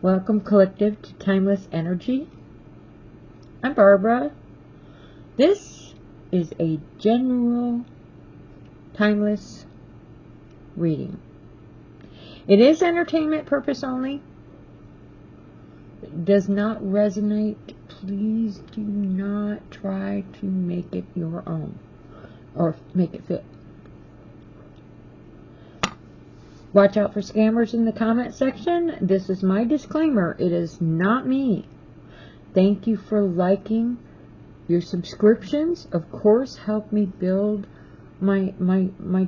Welcome, Collective, to Timeless Energy. I'm Barbara. This is a general timeless reading. It is entertainment purpose only. It does not resonate. Please do not try to make it your own or make it fit. Watch out for scammers in the comment section. This is my disclaimer. It is not me. Thank you for liking. Your subscriptions, of course, help me build my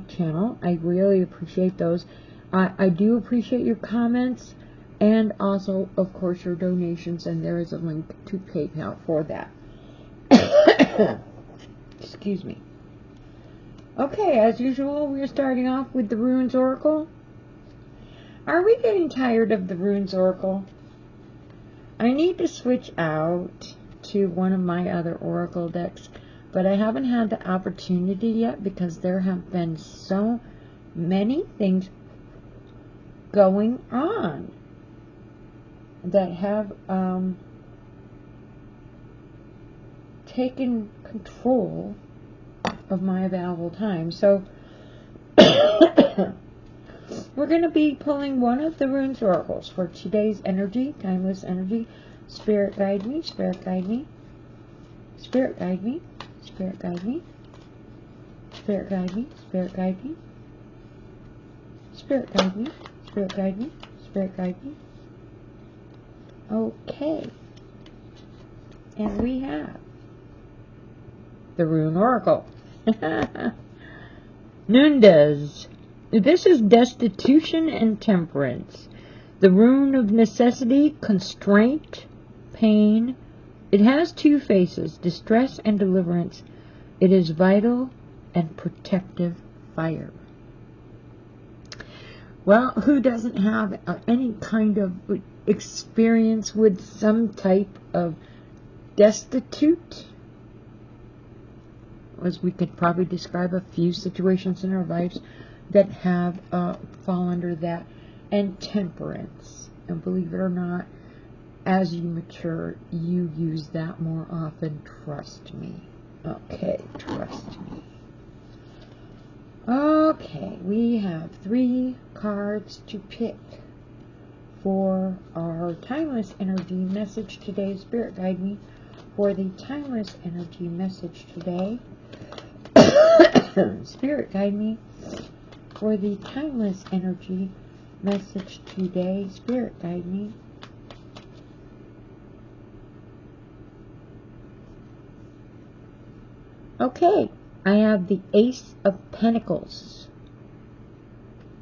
channel. I really appreciate those. I do appreciate your comments and also, of course, your donations, and there is a link to PayPal for that. Excuse me. Okay, as usual, we're starting off with the Runes Oracle. Are we getting tired of the Runes Oracle? I need to switch out to one of my other Oracle decks, but I haven't had the opportunity yet because there have been so many things going on that have taken control of my available time. So we're going to be pulling one of the Runes Oracles for today's energy, timeless energy. Spirit guide me, spirit guide me, spirit guide me, spirit guide me, spirit guide me, spirit guide me, spirit guide me, spirit guide me, spirit guide me. Okay. And we have the Rune Oracle. Nundas. This is destitution and temperance. The rune of necessity, constraint, pain. It has two faces, distress and deliverance. It is vital and protective fire. Well, who doesn't have any kind of experience with some type of destitute? As we could probably describe a few situations in our lives that have fall under that. And temperance. And believe it or not, as you mature, you use that more often. Trust me. Okay, trust me. Okay, we have 3 cards to pick for our timeless energy message today. Spirit guide me for the timeless energy message today. Spirit guide me for the timeless energy message today. Spirit guide me. Okay, I have the Ace of Pentacles.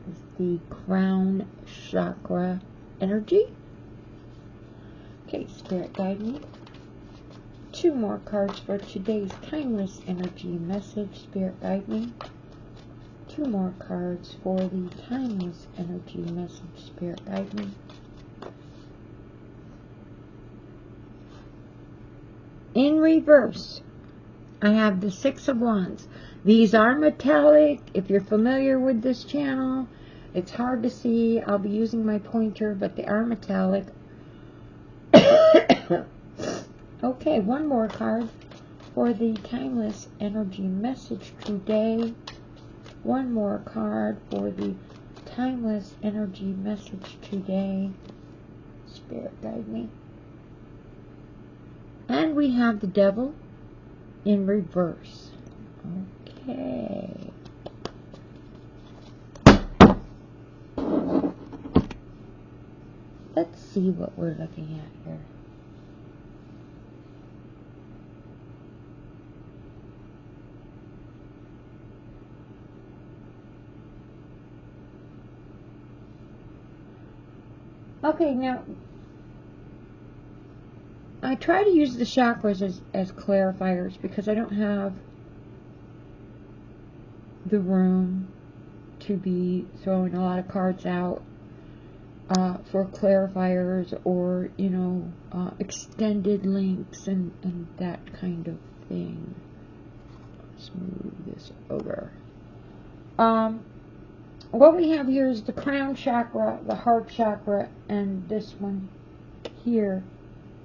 It's the crown chakra energy. Okay, Spirit guide me. 2 more cards for today's timeless energy message. Spirit guide me. 2 more cards for the timeless energy message. Spirit guide me. In reverse, I have the 6 of Wands. These are metallic. If you're familiar with this channel, it's hard to see. I'll be using my pointer, but they are metallic. Okay, 1 more card for the timeless energy message today. 1 more card for the timeless energy message today. Spirit guide me. And we have the Devil in reverse. Okay. Let's see what we're looking at here. Okay, now, I try to use the chakras as clarifiers because I don't have the room to be throwing a lot of cards out for clarifiers or, you know, extended links and that kind of thing. Let's move this over. What we have here is the crown chakra, the heart chakra, and this one here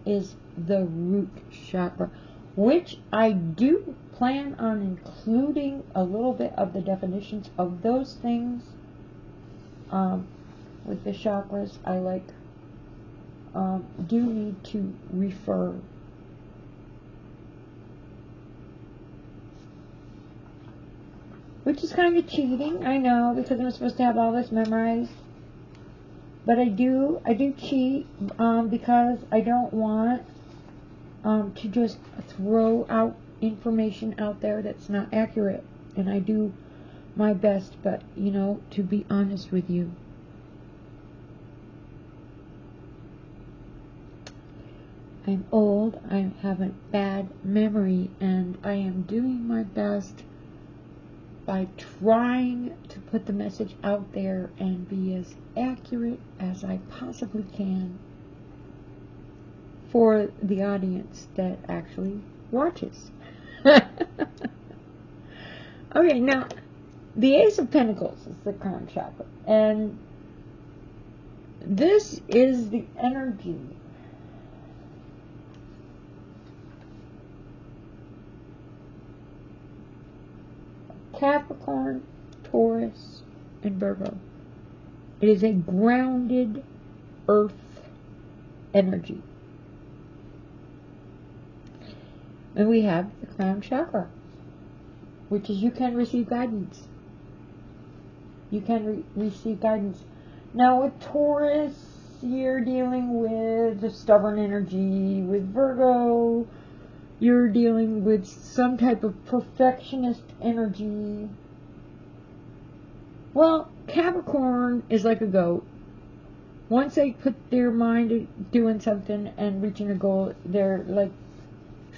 is the root chakra, which I do plan on including a little bit of the definitions of those things with the chakras. I like do need to refer. Which is kind of cheating, I know, because I'm supposed to have all this memorized. But I do cheat because I don't want to just throw out information out there that's not accurate. And I do my best, but, you know, to be honest with you. I'm old, I have a bad memory, and I am doing my best by trying to put the message out there and be as accurate as I possibly can for the audience that actually watches. Okay, now, the Ace of Pentacles is the crown chakra, and this is the energy Capricorn, Taurus, and Virgo. It is a grounded earth energy. And we have the crown chakra, which is you can receive guidance. You can receive guidance. Now with Taurus, you're dealing with the stubborn energy. With Virgo, you're dealing with some type of perfectionist energy. Well, Capricorn is like a goat. Once they put their mind to doing something and reaching a goal, they're like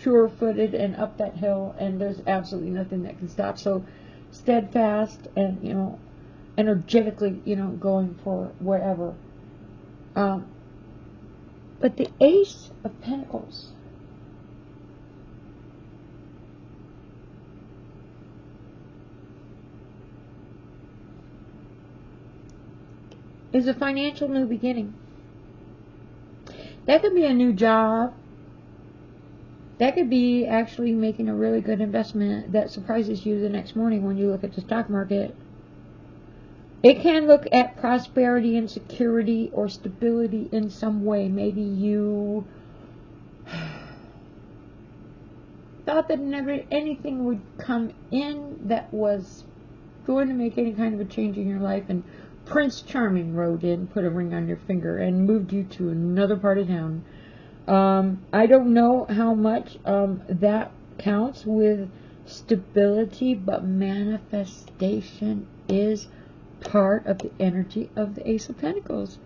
sure-footed and up that hill, and there's absolutely nothing that can stop. So steadfast and, you know, energetically, you know, going for wherever. But the Ace of Pentacles is a financial new beginning. That could be a new job. That could be actually making a really good investment that surprises you the next morning when you look at the stock market. It can look at prosperity and security or stability in some way. Maybe you thought that never anything would come in that was going to make any kind of a change in your life, and Prince Charming rode in, put a ring on your finger, and moved you to another part of town. I don't know how much that counts with stability, but manifestation is part of the energy of the Ace of Pentacles.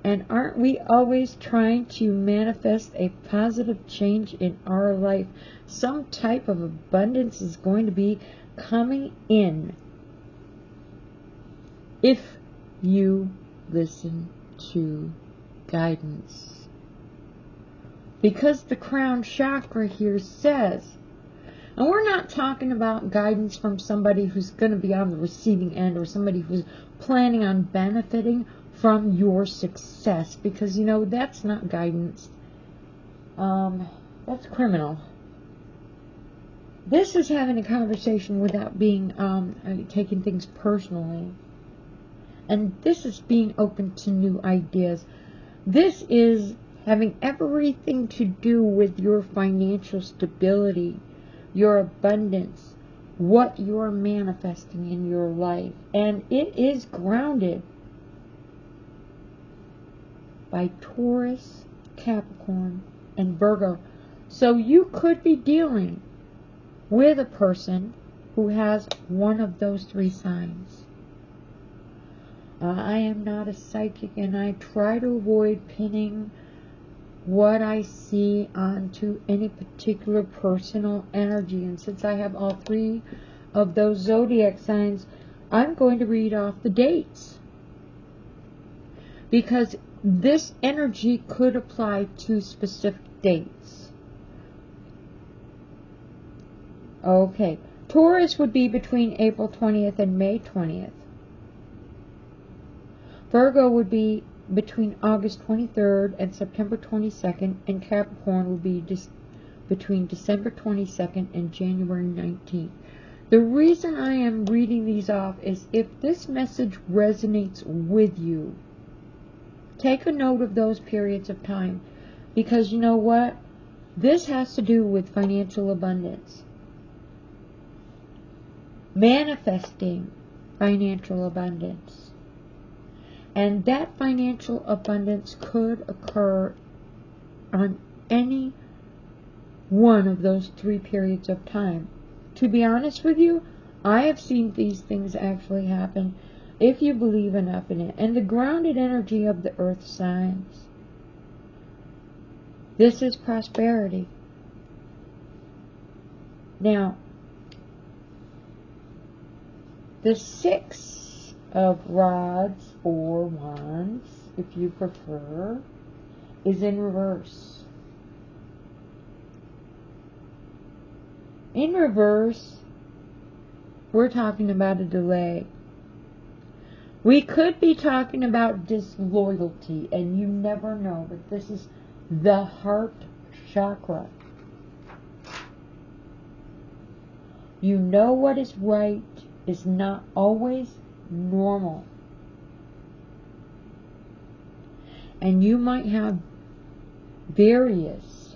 And aren't we always trying to manifest a positive change in our life? Some type of abundance is going to be coming in if you listen to guidance. Because the crown chakra here says, and we're not talking about guidance from somebody who's going to be on the receiving end or somebody who's planning on benefiting from your success, because, you know, that's not guidance. That's criminal. This is having a conversation without being taking things personally. And this is being open to new ideas. This is having everything to do with your financial stability, your abundance, what you're manifesting in your life. And it is grounded by Taurus, Capricorn, and Virgo. So you could be dealing with a person who has one of those three signs. I am not a psychic, and I try to avoid pinning what I see onto any particular personal energy. And since I have all three of those zodiac signs, I'm going to read off the dates, because this energy could apply to specific dates. Okay, Taurus would be between April 20th and May 20th. Virgo would be between August 23rd and September 22nd, and Capricorn will be between December 22nd and January 19th. The reason I am reading these off is if this message resonates with you, take a note of those periods of time, because you know what? This has to do with financial abundance. Manifesting financial abundance. And that financial abundance could occur on any one of those 3 periods of time. To be honest with you, I have seen these things actually happen if you believe enough in it. And the grounded energy of the earth signs. This is prosperity. Now, the 6 of rods or wands, if you prefer, is in reverse. In reverse, we're talking about a delay. We could be talking about disloyalty, and you never know, but this is the heart chakra. You know what is right is not always normal. And you might have various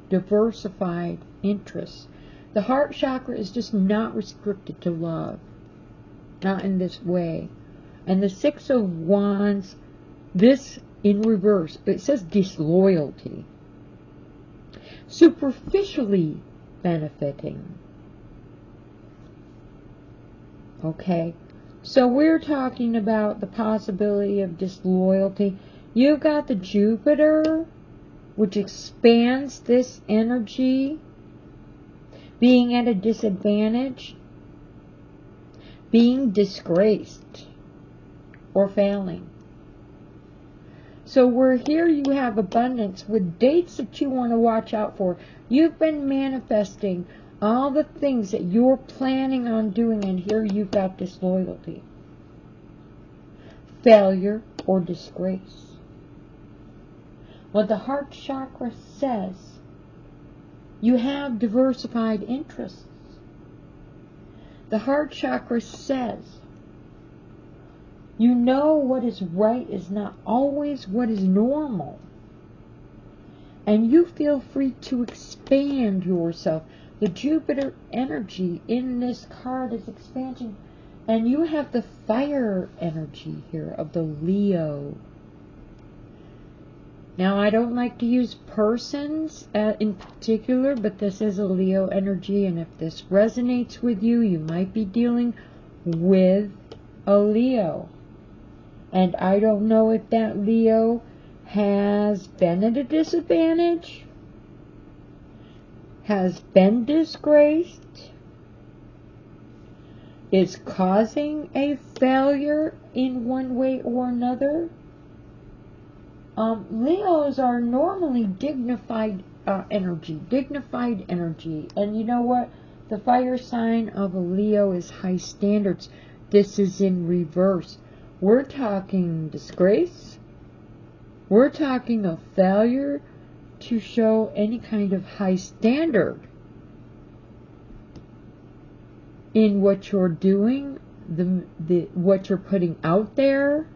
diversified interests. The heart chakra is just not restricted to love. Not in this way. And the 6 of wands, this in reverse, it says disloyalty. Superficially benefiting. Okay, so we're talking about the possibility of disloyalty. You've got the Jupiter, which expands this energy, being at a disadvantage, being disgraced, or failing. So we're here, you have abundance with dates that you want to watch out for. You've been manifesting all the things that you're planning on doing, and here you've got disloyalty, failure, or disgrace. What the heart chakra says, you have diversified interests. The heart chakra says, you know what is right is not always what is normal. And you feel free to expand yourself. The Jupiter energy in this card is expansion. And you have the fire energy here of the Leo. Now, I don't like to use persons in particular, but this is a Leo energy. And if this resonates with you, you might be dealing with a Leo. And I don't know if that Leo has been at a disadvantage, has been disgraced, is causing a failure in one way or another. Leos are normally dignified energy, and you know what? The fire sign of a Leo is high standards. This is in reverse. We're talking disgrace. We're talking a failure to show any kind of high standard in what you're doing, what you're putting out there.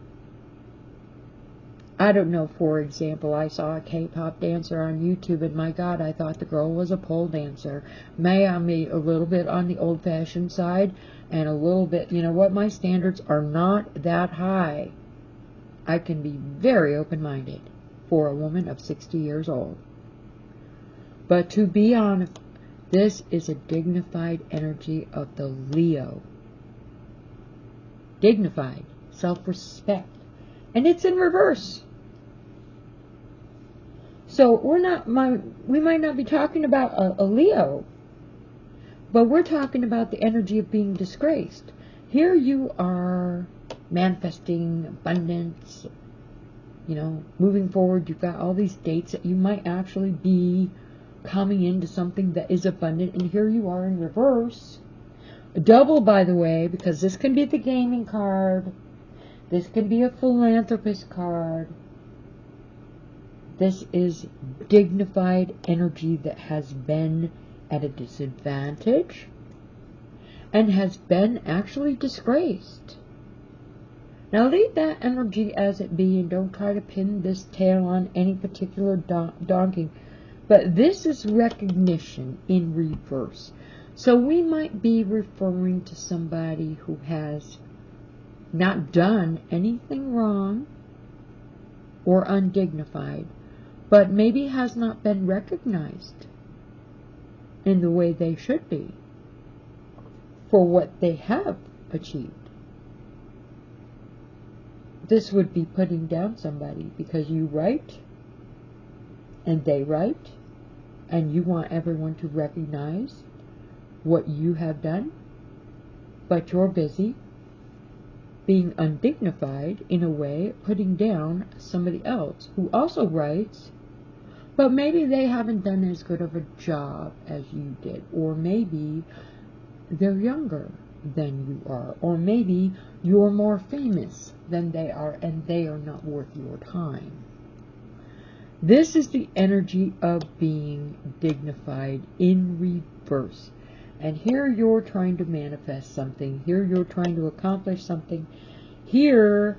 I don't know, for example, I saw a K-pop dancer on YouTube, and my God, I thought the girl was a pole dancer. May I be a little bit on the old-fashioned side, and a little bit, you know what, my standards are not that high. I can be very open-minded for a woman of 60 years old. But to be honest, this is a dignified energy of the Leo. Dignified, self-respect. And it's in reverse. So we might not be talking about a Leo, but we're talking about the energy of being disgraced. Here you are manifesting abundance, you know, moving forward. You've got all these dates that you might actually be coming into something that is abundant, and here you are in reverse. A double, by the way, because this can be the gaming card. This can be a philanthropist card. This is dignified energy that has been at a disadvantage and has been actually disgraced. Now leave that energy as it be and don't try to pin this tail on any particular donkey. But this is recognition in reverse. So we might be referring to somebody who has not done anything wrong or undignified, but maybe has not been recognized in the way they should be for what they have achieved. This would be putting down somebody because you write and they write and you want everyone to recognize what you have done, but you're busy being undignified in a way, putting down somebody else who also writes, but maybe they haven't done as good of a job as you did, or maybe they're younger than you are, or maybe you're more famous than they are and they are not worth your time. This is the energy of being dignified in reverse. And here you're trying to manifest something. Here you're trying to accomplish something. Here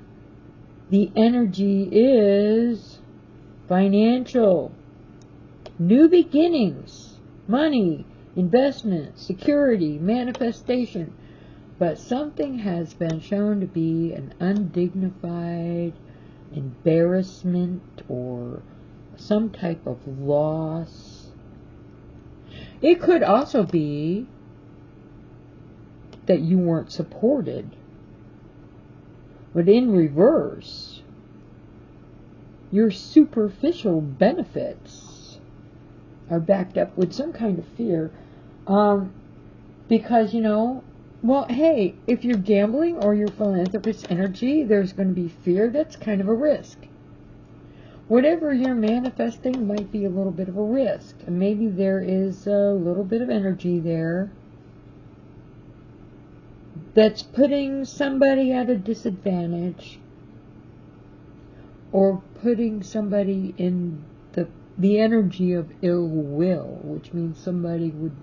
the energy is financial, new beginnings, money, investment, security, manifestation. But something has been shown to be an undignified embarrassment or some type of loss. It could also be that you weren't supported. But in reverse, your superficial benefits are backed up with some kind of fear. Because, well, hey, if you're gambling or you're philanthropist energy, there's going to be fear. That's kind of a risk. Whatever you're manifesting might be a little bit of a risk. And maybe there is a little bit of energy there that's putting somebody at a disadvantage or putting somebody in the energy of ill will, which means somebody would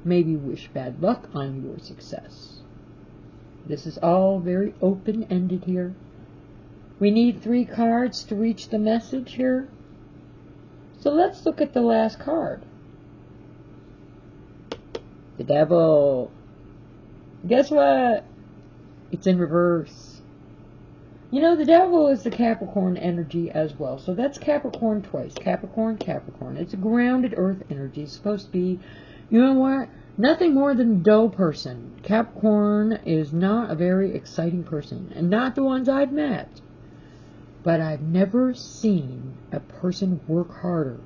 maybe wish bad luck on your success. This is all very open-ended here. We need 3 cards to reach the message here. So let's look at the last card. The Devil. Guess what? It's in reverse. The Devil is the Capricorn energy as well. So that's Capricorn twice. Capricorn, Capricorn. It's a grounded earth energy. It's supposed to be, nothing more than a dull person. Capricorn is not a very exciting person. And not the ones I've met. But I've never seen a person work harder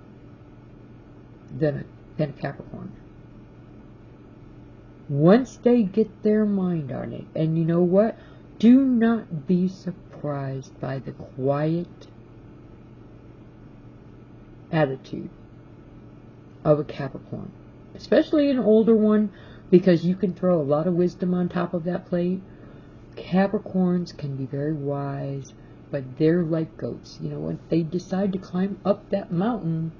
than a Capricorn. Once they get their mind on it, and you know what? Do not be surprised by the quiet attitude of a Capricorn. Especially an older one, because you can throw a lot of wisdom on top of that plate. Capricorns can be very wise, but they're like goats. When they decide to climb up that mountain,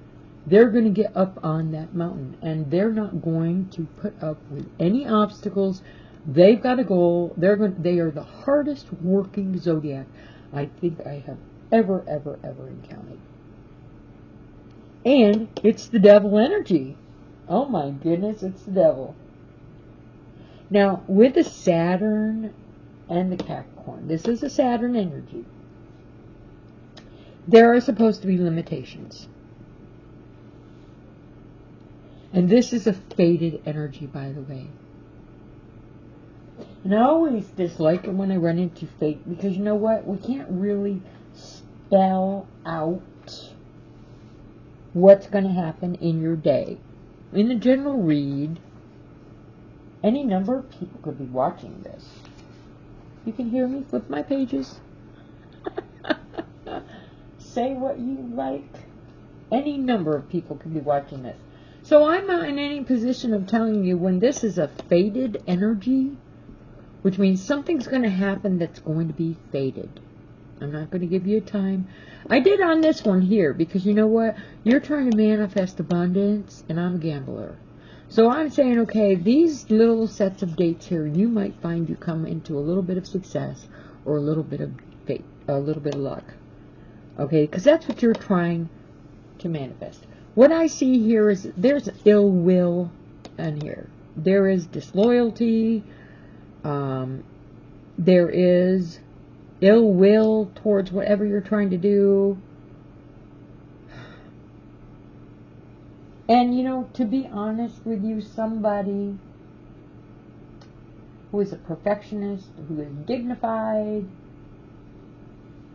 they're going to get up on that mountain, and they're not going to put up with any obstacles. They've got a goal. They are the hardest working zodiac I think I have ever encountered. And it's the Devil energy. Oh my goodness, it's the Devil. Now, with the Saturn and the Capricorn, this is a Saturn energy. There are supposed to be limitations. And this is a fated energy, by the way. And I always dislike it when I run into fate, because you know what? We can't really spell out what's going to happen in your day. In the general read, any number of people could be watching this. You can hear me flip my pages. Say what you like. Any number of people could be watching this. So I'm not in any position of telling you when this is a fated energy, which means something's going to happen that's going to be fated. I'm not going to give you a time. I did on this one here because you know what? You're trying to manifest abundance, and I'm a gambler. So I'm saying, okay, these little sets of dates here, you might find you come into a little bit of success or a little bit of fate, a little bit of luck. Okay, because that's what you're trying to manifest. What I see here is there's ill will in here. There is disloyalty. There is ill will towards whatever you're trying to do. And, you know, to be honest with you, somebody who is a perfectionist, who is dignified,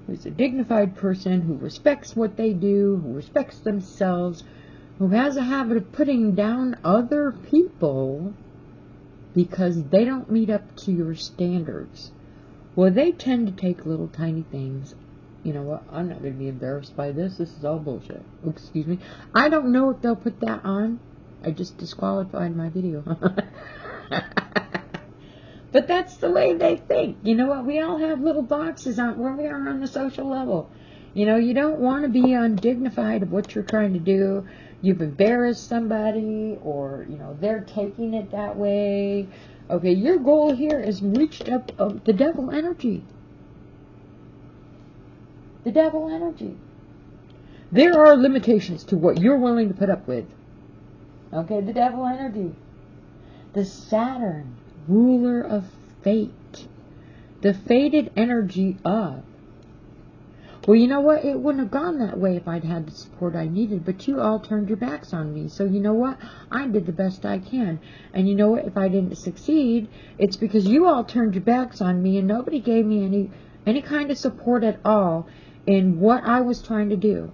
who's a dignified person, who respects what they do, who respects themselves, who has a habit of putting down other people because they don't meet up to your standards. Well, they tend to take little tiny things. You know what? I'm not going to be embarrassed by this. This is all bullshit. Oops, excuse me. I don't know if they'll put that on. I just disqualified my video. But that's the way they think. You know what? We all have little boxes on where we are on the social level. You know, you don't want to be undignified of what you're trying to do. You've embarrassed somebody, or, you know, they're taking it that way. Okay, your goal here is reached up of the devil energy. The devil energy. There are limitations to what you're willing to put up with. Okay, the devil energy. The Saturn, ruler of fate. The fated energy of. Well, you know what? It wouldn't have gone that way if I'd had the support I needed, but you all turned your backs on me. So you know what? I did the best I can. And you know what? If I didn't succeed, it's because you all turned your backs on me and nobody gave me any kind of support at all in what I was trying to do.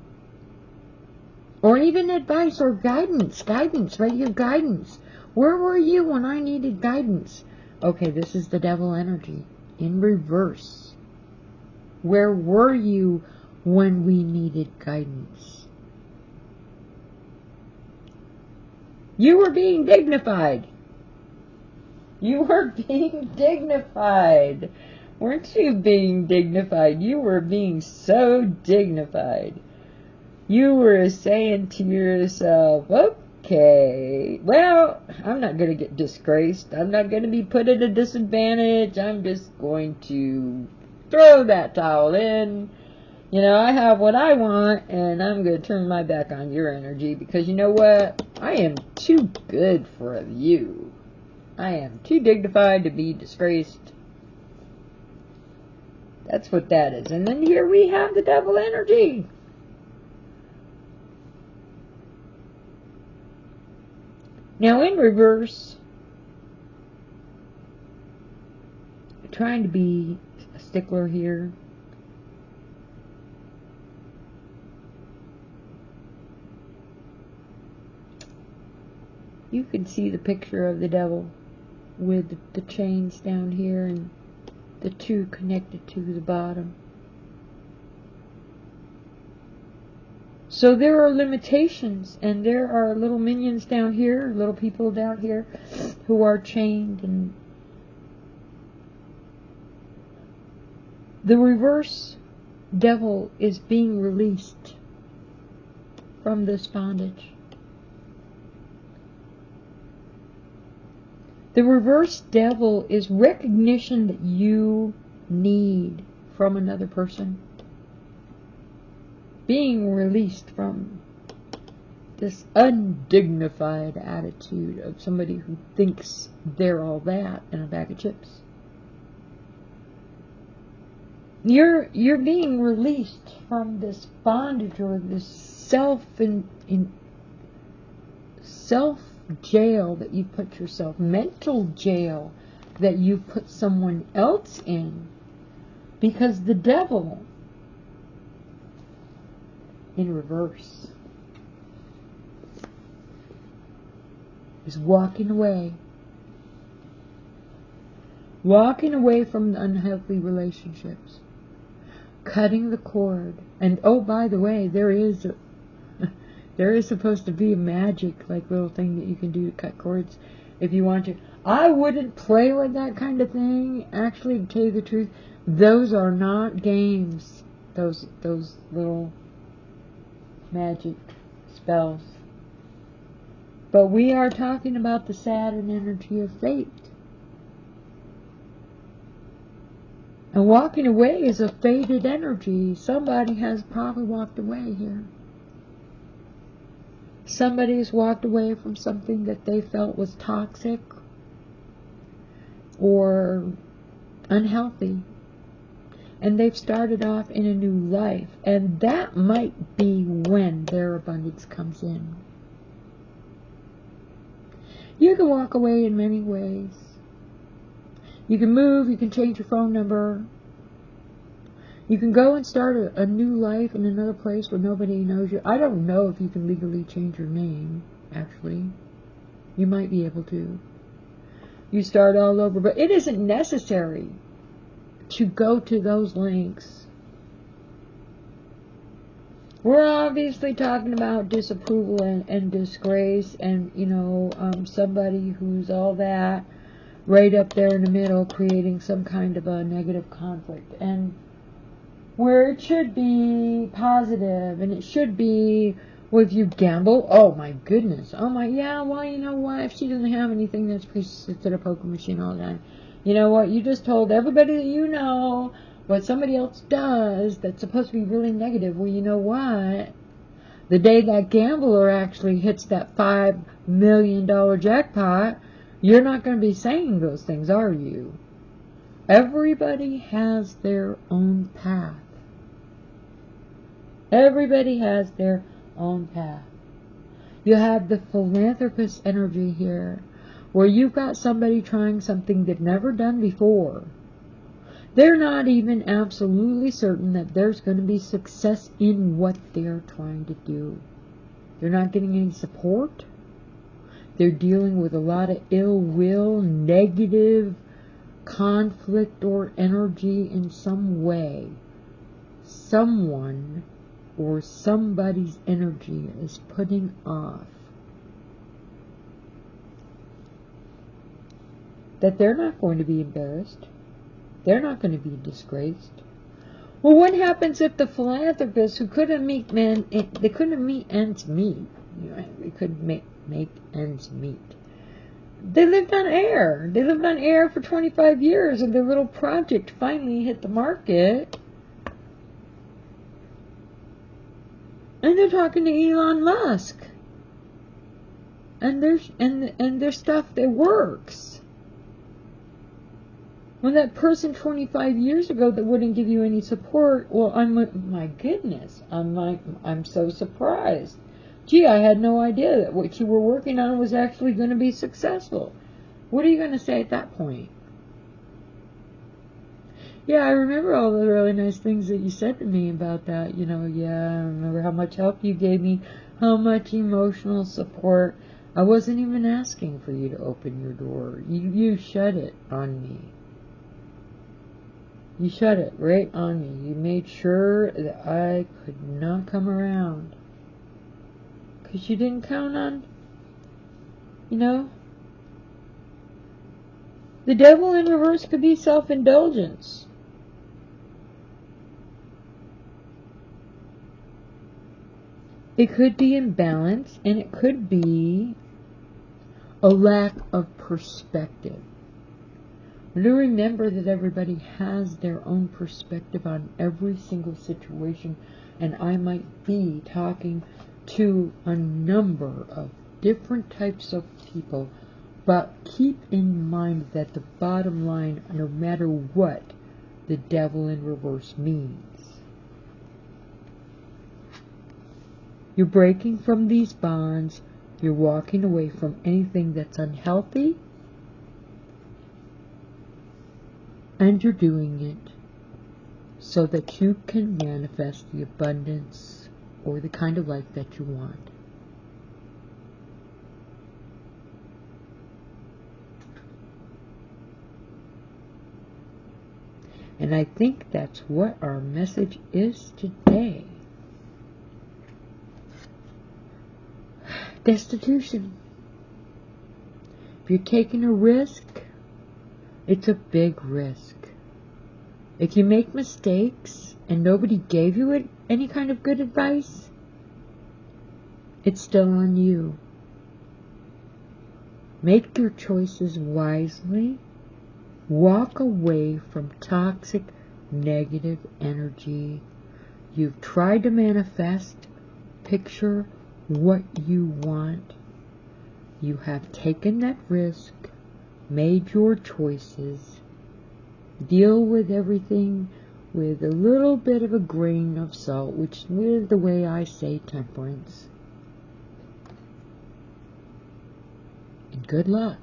Or even advice or guidance. Guidance, right? Your guidance. Where were you when I needed guidance? Okay, this is the devil energy in reverse. Where were you when we needed guidance? You were being dignified. You were being dignified. Weren't you being dignified? You were being so dignified. You were saying to yourself, okay, well, I'm not going to get disgraced. I'm not going to be put at a disadvantage. I'm just going to throw that towel in. You know, I have what I want, and I'm going to turn my back on your energy because you know what? I am too good for you. I am too dignified to be disgraced. That's what that is. And then here we have the devil energy. Now in reverse, trying to be a stickler here. You can see the picture of the devil with the chains down here and the two connected to the bottom. So there are limitations, and there are little minions down here, little people down here who are chained, and the reverse devil is being released from this bondage. The reverse devil is recognition that you need from another person. Being released from this undignified attitude of somebody who thinks they're all that in a bag of chips. You're being released from this bondage or this self jail that you put yourself, mental jail that you put someone else in, because the devil in reverse is walking away from the unhealthy relationships, cutting the cord. And oh, by the way, there is There is supposed to be a magic, like, little thing that you can do to cut cords if you want to. I wouldn't play with that kind of thing. Actually, to tell you the truth, those are not games. Those little magic spells. But we are talking about the Saturn energy of fate. And walking away is a fated energy. Somebody has probably walked away here. Somebody has walked away from something that they felt was toxic or unhealthy. And they've started off in a new life. And that might be when their abundance comes in. You can walk away in many ways. You can move, you can change your phone number. You can go and start a new life in another place where nobody knows you. I don't know if you can legally change your name, actually. You might be able to. You start all over, but it isn't necessary to go to those lengths. We're obviously talking about disapproval and disgrace and, somebody who's all that right up there in the middle, creating some kind of a negative conflict. And where it should be positive, and it should be, well, if you gamble, oh my goodness, yeah, well, you know what, if she doesn't have anything, that's because she sits at a poker machine all the time. You know what, you just told everybody that you know what somebody else does that's supposed to be really negative. Well, you know what, the day that gambler actually hits that $5 million jackpot, you're not going to be saying those things, are you? Everybody has their own path. Everybody has their own path. You have the philanthropist energy here, where you've got somebody trying something they've never done before. They're not even absolutely certain that there's going to be success in what they're trying to do. They're not getting any support. They're dealing with a lot of ill will, negative conflict or energy in some way. Someone or somebody's energy is putting off that they're not going to be embarrassed. They're not going to be disgraced. Well, what happens if the philanthropists who couldn't meet they couldn't meet ends meet? They couldn't make ends meet. They lived on air. They lived on air for 25 years, and their little project finally hit the market. And they're talking to Elon Musk. And there's stuff that works. When that person 25 years ago that wouldn't give you any support, well, my goodness, I'm so surprised. Gee, I had no idea that what you were working on was actually going to be successful. What are you going to say at that point? Yeah, I remember all the really nice things that you said to me about that. Yeah, I remember how much help you gave me, how much emotional support. I wasn't even asking for you to open your door. You shut it on me. You shut it right on me. You made sure that I could not come around. Because you didn't count on, the devil in reverse could be self-indulgence. It could be imbalance, and it could be a lack of perspective. To remember that everybody has their own perspective on every single situation, and I might be talking to a number of different types of people, but keep in mind that the bottom line, no matter what, the devil in reverse means. You're breaking from these bonds, you're walking away from anything that's unhealthy, and you're doing it so that you can manifest the abundance or the kind of life that you want. And I think that's what our message is today. destitution. If you're taking a risk, it's a big risk. If you make mistakes and nobody gave you any kind of good advice, it's still on you. Make your choices wisely. Walk away from toxic, negative energy. You've tried to manifest, picture what you want. You have taken that risk, made your choices. Deal with everything with a little bit of a grain of salt, which is the way I say temperance. And good luck.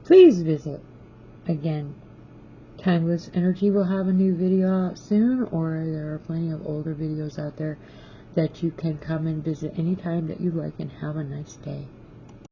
Please visit. Again, Timeless Energy will have a new video out soon, or there are plenty of older videos out there that you can come and visit anytime that you like, and have a nice day.